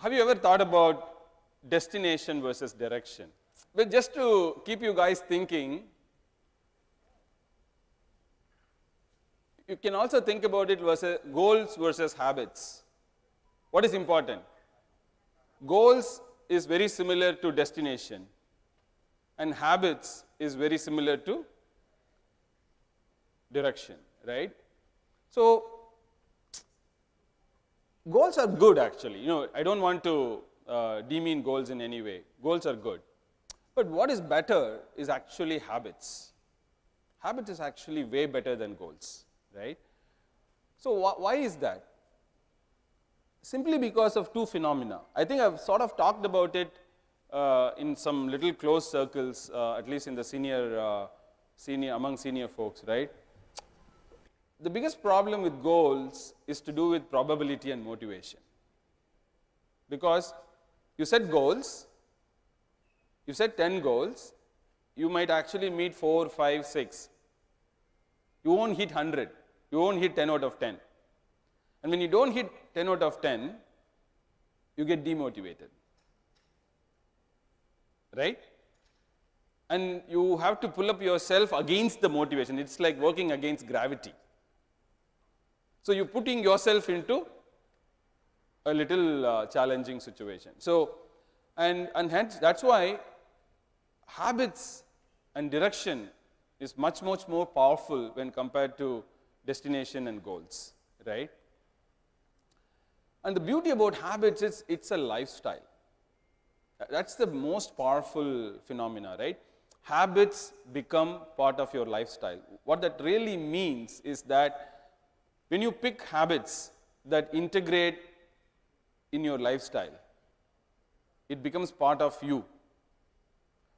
have you ever thought about destination versus direction? But just to keep you guys thinking, you can also think about it versus goals versus habits. What is important? Goals is very similar to destination, and habits is very similar to direction, right? So goals are good actually. You know, I don't want to demean goals in any way. Goals are good. But what is better is actually habits. Habits is actually way better than goals, right? So why is that? Simply because of two phenomena. I think I've sort of talked about it in some little close circles, at least in the among senior folks, right? The biggest problem with goals is to do with probability and motivation. Because you set goals, you set 10 goals, you might actually meet 4, 5, 6. You won't hit 100, you won't hit 10 out of 10. And when you don't hit 10 out of 10, you get demotivated, right? And you have to pull up yourself against the motivation. It's like working against gravity. So you're putting yourself into a little challenging situation. So, and hence that's why habits and direction is much more powerful when compared to destination and goals, right? And the beauty about habits is it's a lifestyle. That's the most powerful phenomena, right? Habits become part of your lifestyle. What that really means is that when you pick habits that integrate in your lifestyle, it becomes part of you.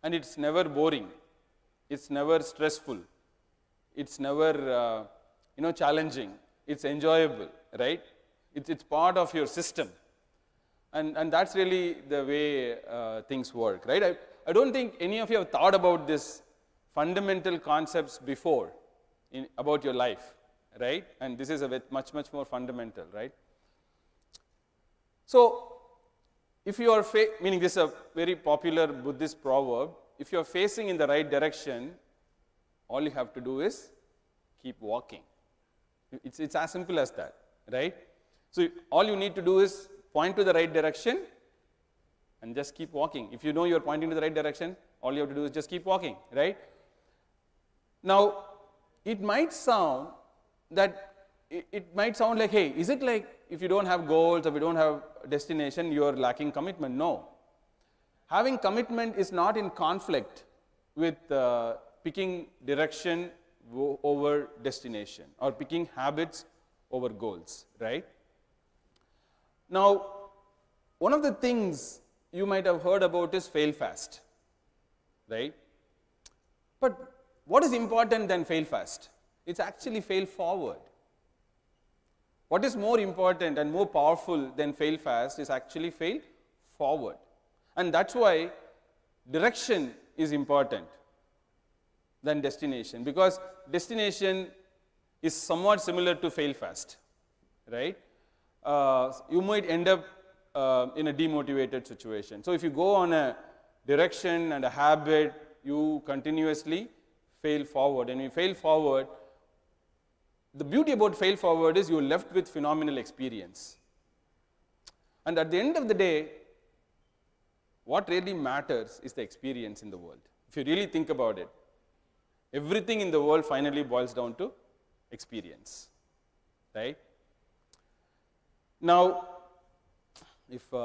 And it's never boring. It's never stressful. It's never challenging. It's enjoyable, right? It's part of your system. And that's really the way things work, right? I don't think any of you have thought about this fundamental concepts before about your life, right? And this is a bit much more fundamental, right? So, if you are, meaning this is a very popular Buddhist proverb, if you are facing in the right direction, all you have to do is keep walking. It's as simple as that, right? So all you need to do is point to the right direction and just keep walking. If you know you're pointing to the right direction, all you have to do is just keep walking, right? Now, it might sound like, hey, is it like if you don't have goals or you don't have destination, you're lacking commitment? No. Having commitment is not in conflict with picking direction over destination or picking habits over goals, right? Now, one of the things you might have heard about is fail fast, right? But what is important than fail fast? It's actually fail forward. What is more important and more powerful than fail fast is actually fail forward. And that's why direction is important than destination, because destination is somewhat similar to fail fast, right? You might end up in a demotivated situation. So if you go on a direction and a habit, you continuously fail forward. And you fail forward, the beauty about fail forward is you're left with phenomenal experience. And at the end of the day, what really matters is the experience in the world. If you really think about it, everything in the world finally boils down to experience, right? Now, if there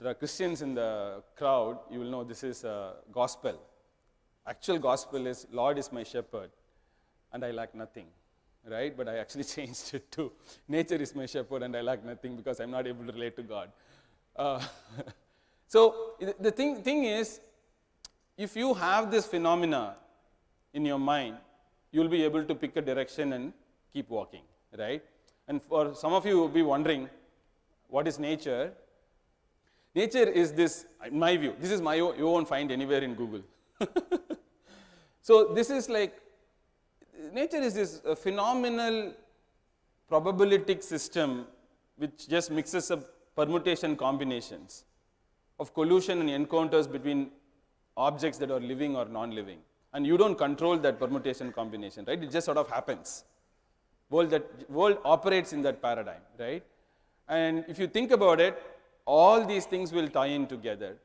are Christians in the crowd, you will know this is gospel. Actual gospel is, Lord is my shepherd, and I lack nothing, right? But I actually changed it to, nature is my shepherd, and I lack nothing because I'm not able to relate to God. So the thing is, if you have this phenomena in your mind, you'll be able to pick a direction and keep walking, right? And for some of you will be wondering, what is nature? Nature is this, in my view, this is my own, you won't find anywhere in Google. So this is like, nature is this phenomenal probabilistic system which just mixes up permutation combinations, of collusion and encounters between objects that are living or non-living. And you don't control that permutation combination, right? It just sort of happens. World operates in that paradigm, right? And if you think about it, all these things will tie in together.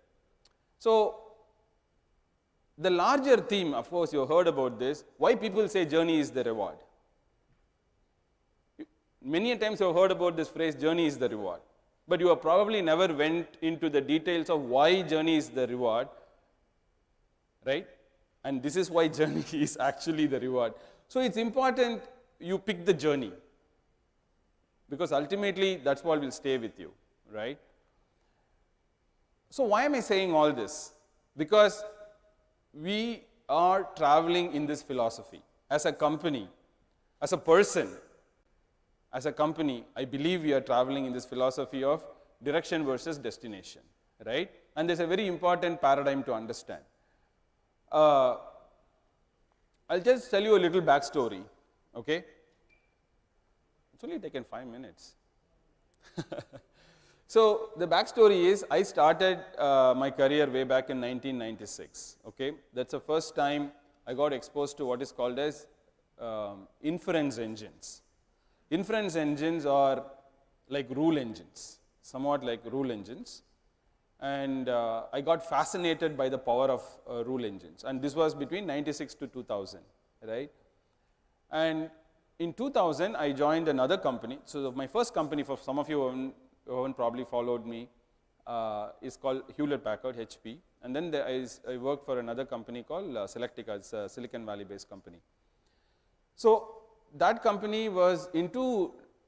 So the larger theme, of course, you heard about this, why people say journey is the reward. Many times you have heard about this phrase, journey is the reward. But you have probably never went into the details of why journey is the reward, right? And this is why journey is actually the reward. So it's important you pick the journey, because ultimately that's what will stay with you, right? So why am I saying all this? Because we are traveling in this philosophy. As a company, as a person, as a company, I believe we are traveling in this philosophy of direction versus destination, right? And there's a very important paradigm to understand. I'll just tell you a little backstory, okay? It's only taken 5 minutes. So the backstory is, I started my career way back in 1996, okay? That's the first time I got exposed to what is called as inference engines. Inference engines are like rule engines, somewhat like rule engines. And I got fascinated by the power of rule engines. And this was between 96 to 2000, right? And in 2000, I joined another company. So my first company, for some of you who haven't probably followed me, is called Hewlett-Packard, HP. And then I worked for another company called Selectica. It's a Silicon Valley-based company. So that company was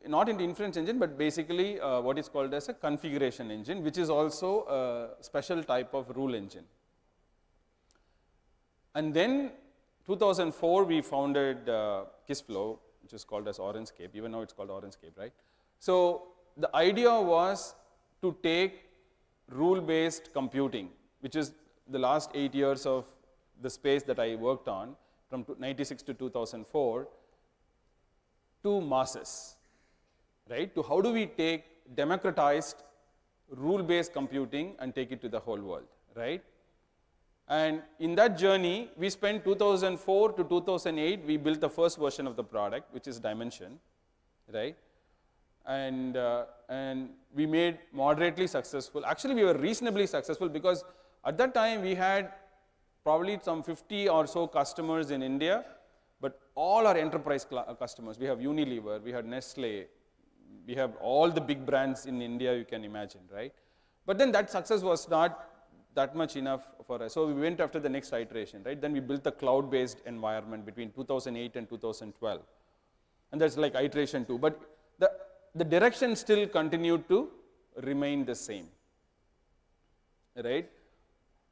not into inference engine, but basically what is called as a configuration engine, which is also a special type of rule engine. And then 2004, we founded Kissflow, which is called as Orangescape. Even now it's called Orangescape, right? So the idea was to take rule-based computing, which is the last 8 years of the space that I worked on, from 96 to 2004, to masses, right? To how do we take democratized rule-based computing and take it to the whole world, right? And in that journey, we spent 2004 to 2008, we built the first version of the product, which is Dimension, right? And we made moderately successful. Actually, we were reasonably successful, because at that time we had probably some 50 or so customers in India, but all our enterprise customers. We have Unilever, we had Nestle, we have all the big brands in India you can imagine, right? But then that success was not that much enough for us. So we went after the next iteration, right? Then we built a cloud-based environment between 2008 and 2012. And that's like iteration 2. But the direction still continued to remain the same, right?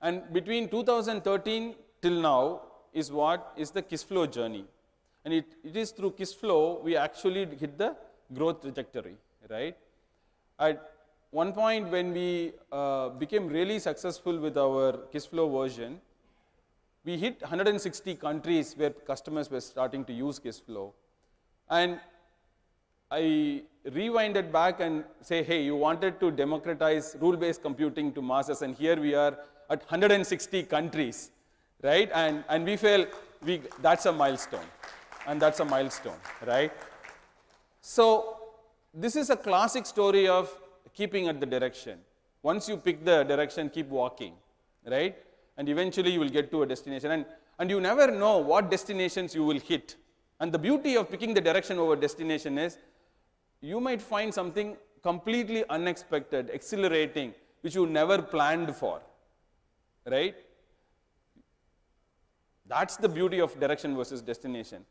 And between 2013 till now is what is the Kissflow journey. And it is through Kissflow we actually hit the growth trajectory, right? At one point when we became really successful with our Kissflow version, we hit 160 countries where customers were starting to use Kissflow. And I rewinded back and say, hey, you wanted to democratize rule-based computing to masses, and here we are at 160 countries, right? And we felt that's a milestone, and that's a milestone, right? So this is a classic story of keeping at the direction. Once you pick the direction, keep walking, right? And eventually you will get to a destination. And you never know what destinations you will hit. And the beauty of picking the direction over destination is you might find something completely unexpected, exhilarating, which you never planned for, right? That's the beauty of direction versus destination.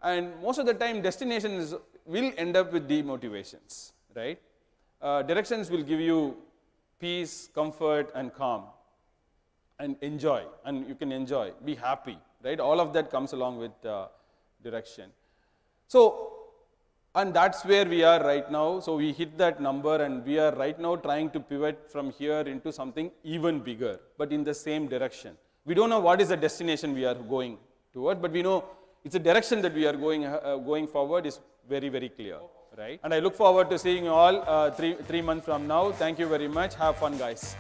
And most of the time, destinations will end up with demotivations, right? Directions will give you peace, comfort, and calm, and enjoy, and you can enjoy, be happy, right? All of that comes along with direction. So, and that's where we are right now. So we hit that number, and we are right now trying to pivot from here into something even bigger, but in the same direction. We don't know what is the destination we are going toward, but we know it's a direction that we are going forward is very, very clear. right? And I look forward to seeing you all three months from now. Thank you very much. Have fun, guys.